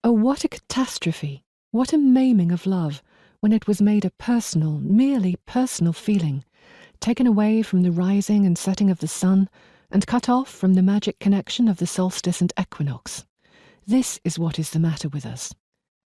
Oh, what a catastrophe, what a maiming of love, when it was made a personal, merely personal feeling, taken away from the rising and setting of the sun, and cut off from the magic connection of the solstice and equinox. This is what is the matter with us.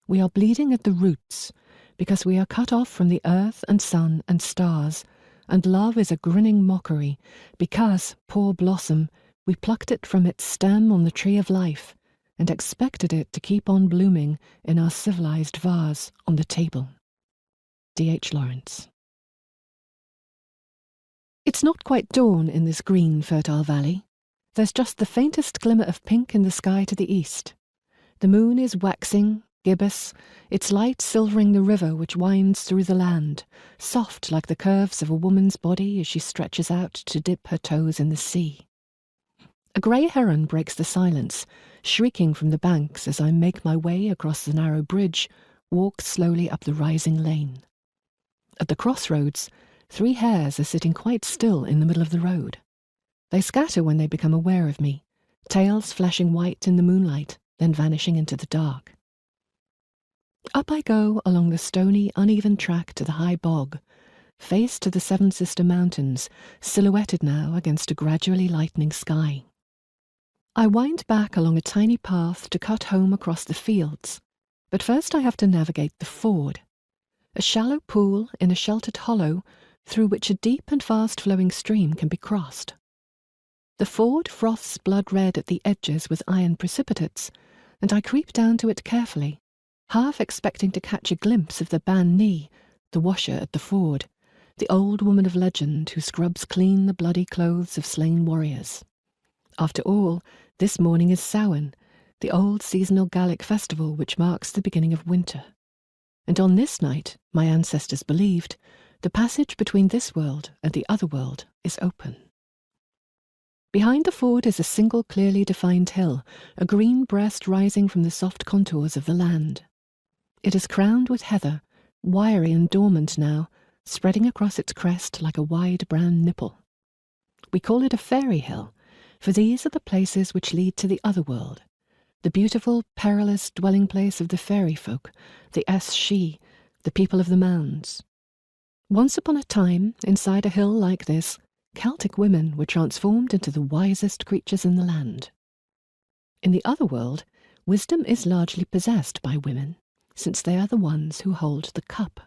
We are bleeding at the roots, because we are cut off from the earth and sun and stars, and love is a grinning mockery, because, poor blossom, we plucked it from its stem on the tree of life, and expected it to keep on blooming in our civilized vase on the table. D.H. Lawrence. It's not quite dawn in this green, fertile valley. There's just the faintest glimmer of pink in the sky to the east. The moon is waxing, gibbous, its light silvering the river which winds through the land, soft like the curves of a woman's body as she stretches out to dip her toes in the sea. A grey heron breaks the silence, shrieking from the banks as I make my way across the narrow bridge, walk slowly up the rising lane. At the crossroads, 3 hares are sitting quite still in the middle of the road. They scatter when they become aware of me, tails flashing white in the moonlight, then vanishing into the dark. Up I go along the stony, uneven track to the high bog, face to the Seven Sister Mountains, silhouetted now against a gradually lightening sky. I wind back along a tiny path to cut home across the fields, but first I have to navigate the ford, a shallow pool in a sheltered hollow through which a deep and fast-flowing stream can be crossed. The ford froths blood-red at the edges with iron precipitates, and I creep down to it carefully, half expecting to catch a glimpse of the Ban Ni, the washer at the ford, the old woman of legend who scrubs clean the bloody clothes of slain warriors. After all, this morning is Samhain, the old seasonal Gallic festival which marks the beginning of winter. And on this night, my ancestors believed, the passage between this world and the other world is open. Behind the ford is a single clearly defined hill, a green breast rising from the soft contours of the land. It is crowned with heather, wiry and dormant now, spreading across its crest like a wide brown nipple. We call it a fairy hill, for these are the places which lead to the other world, the beautiful, perilous dwelling place of the fairy folk, the She, the people of the mounds. Once upon a time, inside a hill like this, Celtic women were transformed into the wisest creatures in the land. In the other world, wisdom is largely possessed by women, since they are the ones who hold the cup.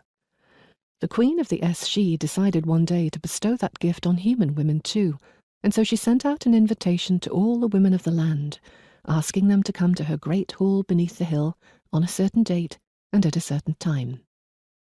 The queen of the She decided one day to bestow that gift on human women too, and so she sent out an invitation to all the women of the land, asking them to come to her great hall beneath the hill on a certain date and at a certain time.